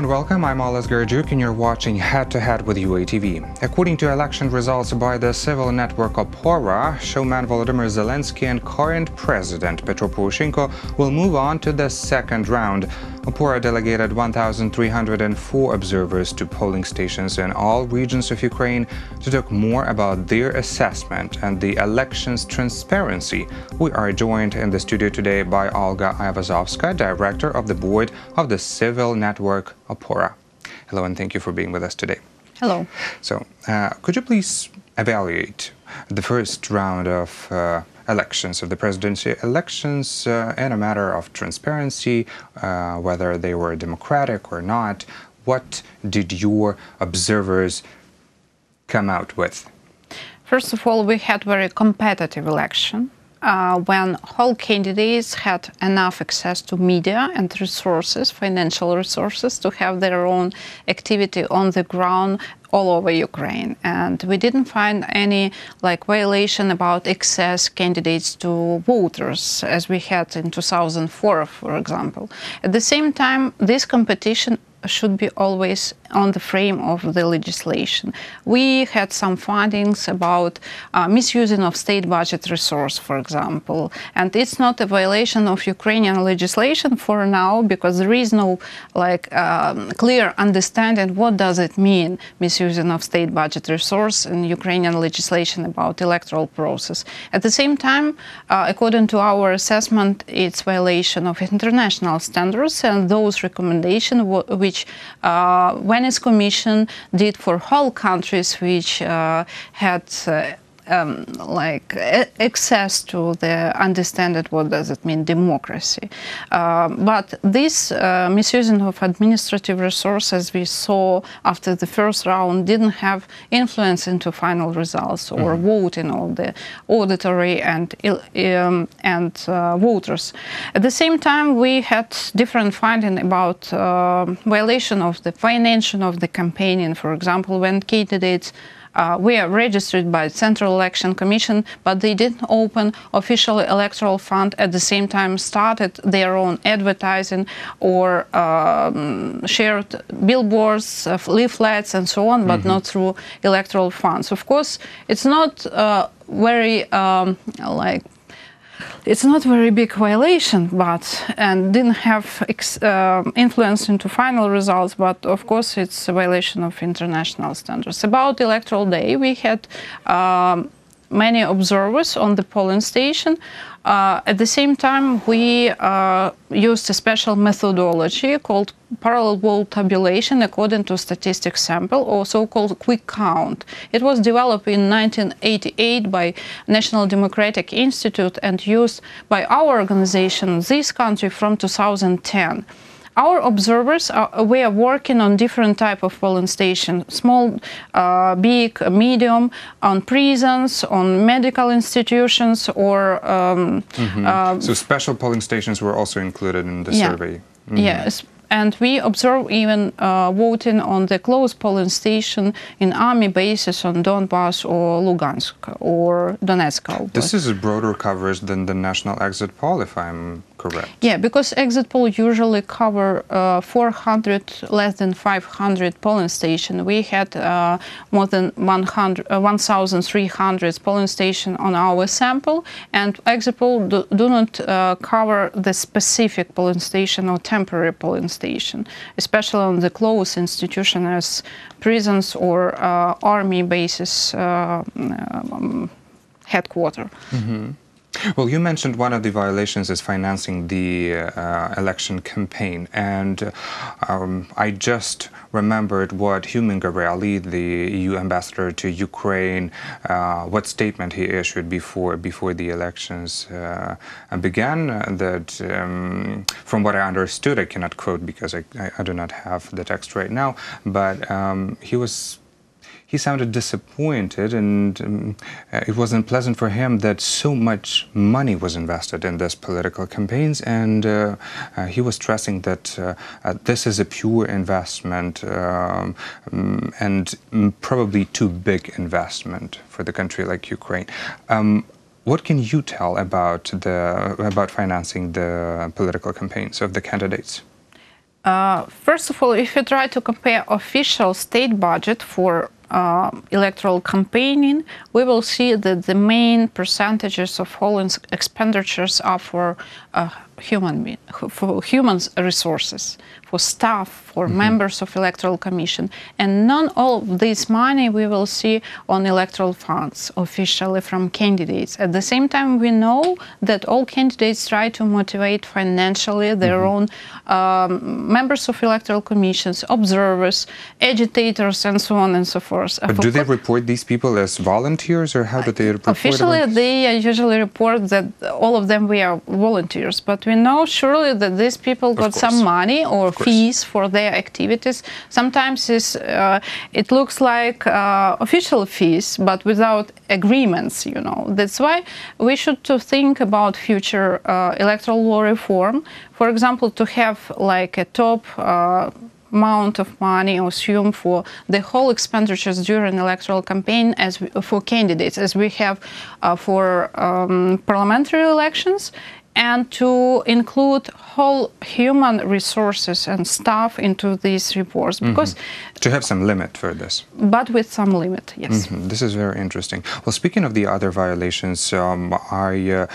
and welcome. I'm Olga Aivazovska and you're watching Head to Head with UATV. According to election results by the Civil Network OPORA, showman Volodymyr Zelensky and current President Petro Poroshenko will move on to the second round. OPORA delegated 1,304 observers to polling stations in all regions of Ukraine to talk more about their assessment and the election's transparency. We are joined in the studio today by Olga Aivazovska, Director of the Board of the Civil Network OPORA. Hello, and thank you for being with us today. Hello. So, could you please evaluate the first round of elections, of the presidency elections, in a matter of transparency, whether they were democratic or not? What did your observers come out with? First of all, we had very competitive election. When all candidates had enough access to media and resources, financial resources, to have their own activity on the ground all over Ukraine. And we didn't find any violation about access candidates to voters, as we had in 2004, for example. At the same time, this competition should be always on the frame of the legislation. We had some findings about misusing of state budget resource, for example, and it's not a violation of Ukrainian legislation for now, because there is no clear understanding what does it mean, misusing of state budget resource in Ukrainian legislation about electoral process. At the same time, according to our assessment, it's violation of international standards and those recommendations which Venice Commission did for all countries which had access to the understanding what does it mean democracy. But this misusing of administrative resources we saw after the first round didn't have influence into final results or voting of the auditory and voters. At the same time, we had different findings about violation of the financing of the campaigning. For example, when candidates were registered by the Central Election Commission, but they didn't open official electoral fund, at the same time started their own advertising or shared billboards, leaflets and so on, but not through electoral funds. Of course, it's not it's not very big violation, and didn't have influence into final results, but of course it's a violation of international standards. About electoral day, we had many observers on the polling station. At the same time, we used a special methodology called parallel vote tabulation according to statistics sample, or so-called quick count. It was developed in 1988 by National Democratic Institute and used by our organization, this country, from 2010. Our observers were working on different type of polling stations, small, big, medium, on prisons, on medical institutions, or... So special polling stations were also included in the survey? Yes. And we observe even voting on the close polling station in army bases on Donbass or Lugansk or Donetsk. This is a broader coverage than the national exit poll, if I'm correct. Yeah, because exit poll usually cover 400, less than 500 polling stations. We had more than 1,300 polling stations on our sample, and exit poll do not cover the specific polling station or temporary polling station, especially on the close institution as prisons or army bases headquarters. Well, you mentioned one of the violations is financing the election campaign, and I just remembered what Human Gabrieli, the EU ambassador to Ukraine, what statement he issued before the elections began. That, from what I understood, I cannot quote because I do not have the text right now, but he sounded disappointed, and it wasn't pleasant for him that so much money was invested in this political campaigns, and he was stressing that this is a pure investment and probably too big investment for the country like Ukraine. What can you tell about financing the political campaigns of the candidates? First of all, if you try to compare official state budget for electoral campaigning, we will see that the main percentages of all expenditures are for human resources, for staff, for members of electoral commission, and none of this money we will see on electoral funds officially from candidates. At the same time, we know that all candidates try to motivate financially their own members of electoral commissions, observers, agitators, and so on and so forth. But do they report these people as volunteers, or how do they report? Officially, they usually report that all of them were volunteers, but we know surely that these people got some money or fees for their activities. Sometimes it looks like official fees, but without agreements, you know. That's why we should to think about future electoral law reform. For example, to have like a top amount of money or assume for the whole expenditures during electoral campaign as for candidates, as we have for parliamentary elections, and to include whole human resources and staff into these reports, because to have some limit for this. But with some limit, yes. This is very interesting. Well, speaking of the other violations, I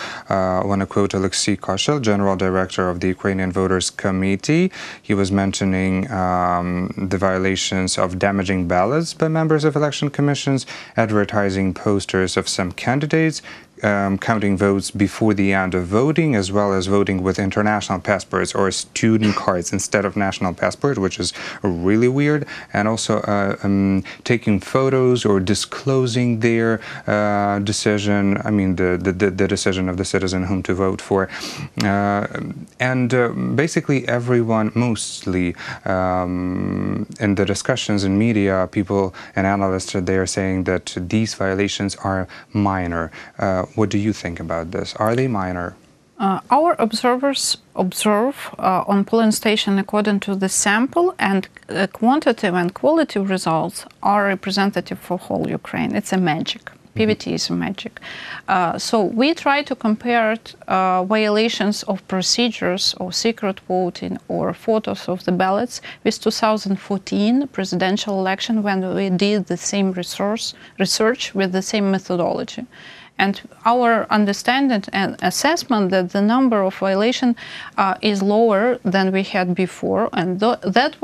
want to quote Alexei Koshel, General Director of the Ukrainian Voters Committee. He was mentioning the violations of damaging ballots by members of election commissions, advertising posters of some candidates, counting votes before the end of voting, as well as voting with international passports or student cards instead of national passport, which is really weird, and also taking photos or disclosing their decision, I mean the decision of the citizen whom to vote for. And basically everyone, mostly in the discussions in media, people and analysts, they are saying that these violations are minor. What do you think about this? Are they minor? Our observers observe on polling station according to the sample, and quantitative and quality results are representative for whole Ukraine. It's a magic. PVT is a magic. So we try to compare violations of procedures or secret voting or photos of the ballots with 2014 presidential election, when we did the same research with the same methodology. And our understanding and assessment that the number of violations is lower than we had before, and that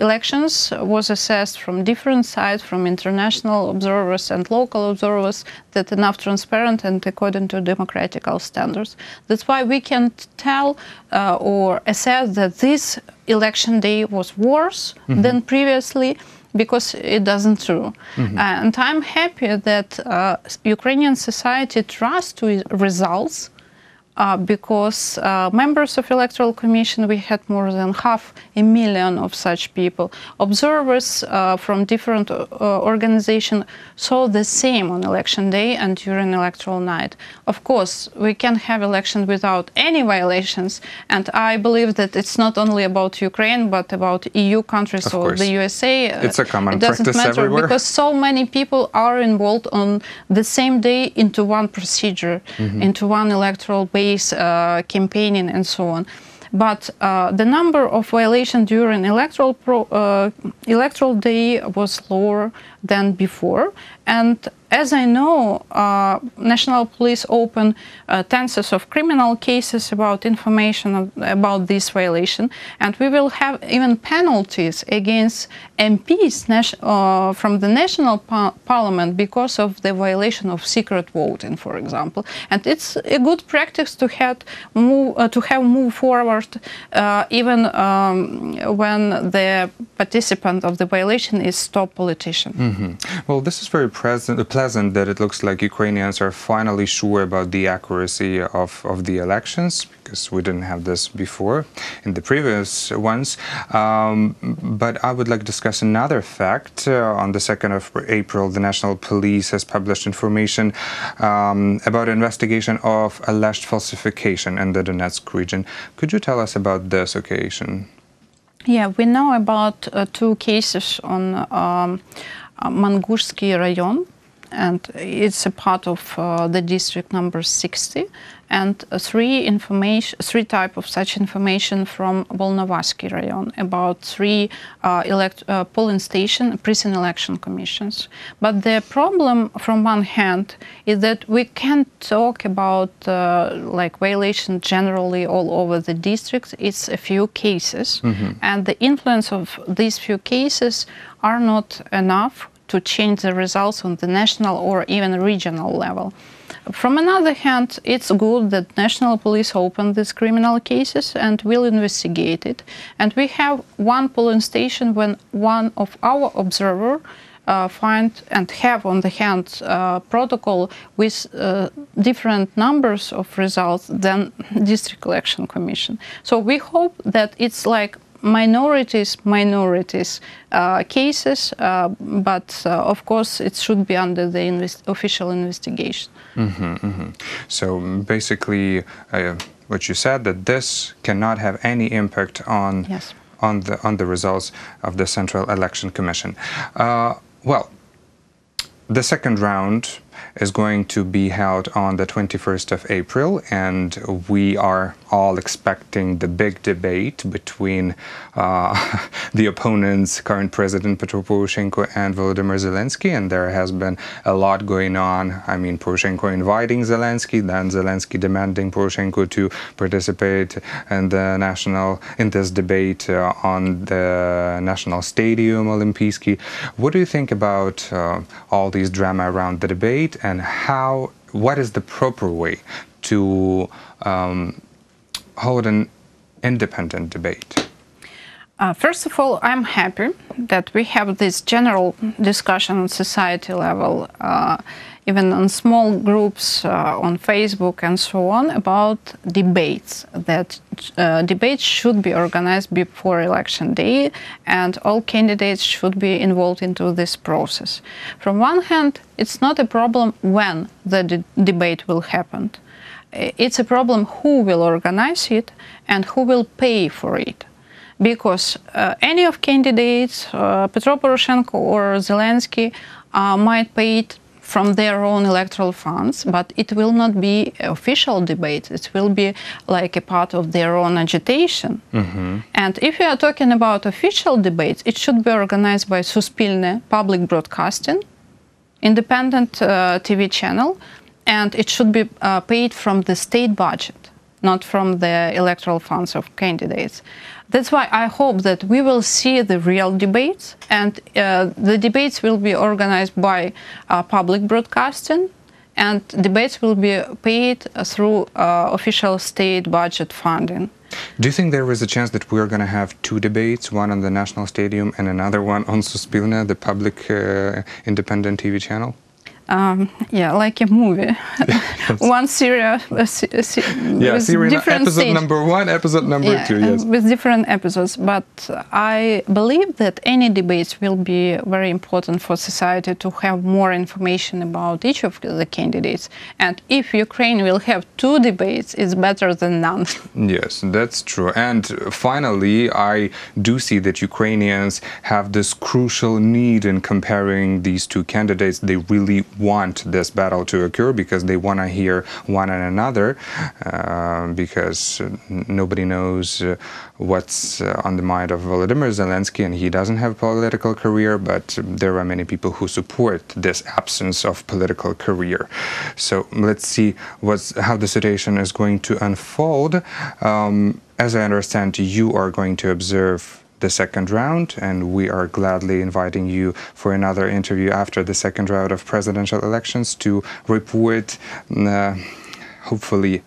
elections was assessed from different sides, from international observers and local observers, that enough transparent and according to democratic standards. That's why we can tell or assess that this election day was worse than previously, because it doesn't true. And I'm happy that Ukrainian society trusts to results, because members of electoral commission, we had more than 500,000 of such people. Observers from different organizations saw the same on election day and during electoral night. Of course, we can have election without any violations, and I believe that it's not only about Ukraine, but about EU countries or the USA. It's a common practice matter everywhere. Because so many people are involved on the same day into one procedure, into one electoral base, campaigning and so on. But the number of violations during electoral day was lower than before. And as I know, National Police open tens of criminal cases about information about this violation, and we will have even penalties against MPs from the national parliament because of the violation of secret voting, for example. And it's a good practice to have moved forward even when the participant of the violation is top politician. Well, this is very pleasant that it looks like Ukrainians are finally sure about the accuracy of the elections, because we didn't have this before in the previous ones. But I would like to discuss another fact. On the 2nd of April, the National Police has published information about investigation of alleged falsification in the Donetsk region. Could you tell us about this occasion? Yeah, we know about two cases on Mangushsky Rayon, and it's a part of the district number 60, and three type of such information from Volnovasky rayon about 3 polling station precinct election commissions. But the problem from one hand is that we can't talk about like violation generally all over the districts. It's a few cases, and the influence of these few cases are not enough to change the results on the national or even regional level. From another hand, it's good that national police open these criminal cases and will investigate it. And we have one polling station when one of our observers find and have on the hand protocol with different numbers of results than District Election Commission. So we hope that it's like minorities cases, but of course it should be under the official investigation. So basically, what you said, that this cannot have any impact on the results of the Central Election Commission. Well, the second round is going to be held on the 21st of April, and we are all expecting the big debate between the opponents, current President Petro Poroshenko and Volodymyr Zelensky, and there has been a lot going on. I mean, Poroshenko inviting Zelensky, then Zelensky demanding Poroshenko to participate in this debate on the National Stadium Olympijski. What do you think about all these drama around the debate, and what is the proper way to hold an independent debate? First of all, I'm happy that we have this general discussion on society level, even on small groups on Facebook and so on, about debates, that debates should be organized before election day and all candidates should be involved into this process. From one hand, it's not a problem when the debate will happen. It's a problem who will organize it and who will pay for it. Because any of candidates, Petro Poroshenko or Zelensky, might pay it from their own electoral funds, but it will not be official debate. It will be like a part of their own agitation. And if we are talking about official debates, it should be organized by Suspilne public broadcasting, independent TV channel, and it should be paid from the state budget, not from the electoral funds of candidates. That's why I hope that we will see the real debates, and the debates will be organized by public broadcasting, and debates will be paid through official state budget funding. Do you think there is a chance that we are going to have 2 debates, one on the National Stadium and another one on Suspilne, the public independent TV channel? Yeah, like a movie. One series series episode number 1, episode number 2, yes. With different episodes. But I believe that any debates will be very important for society to have more information about each of the candidates. And if Ukraine will have 2 debates, it's better than none. Yes, that's true. And finally, I do see that Ukrainians have this crucial need in comparing these 2 candidates. They really want this battle to occur because they want to hear one and another, because nobody knows what's on the mind of Volodymyr Zelensky, and he doesn't have a political career, but there are many people who support this absence of political career. So let's see how the situation is going to unfold. As I understand, you are going to observe the second round, and we are gladly inviting you for another interview after the second round of presidential elections to report, hopefully,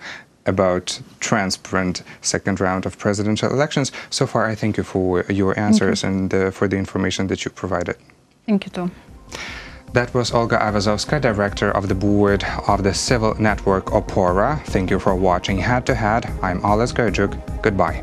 about transparent second round of presidential elections. So far, I thank you for your answers and for the information that you provided. Thank you too. That was Olga Aivazovska, director of the board of the Civil Network OPORA. Thank you for watching Head to Head. I'm Olga Aivazovska. Goodbye.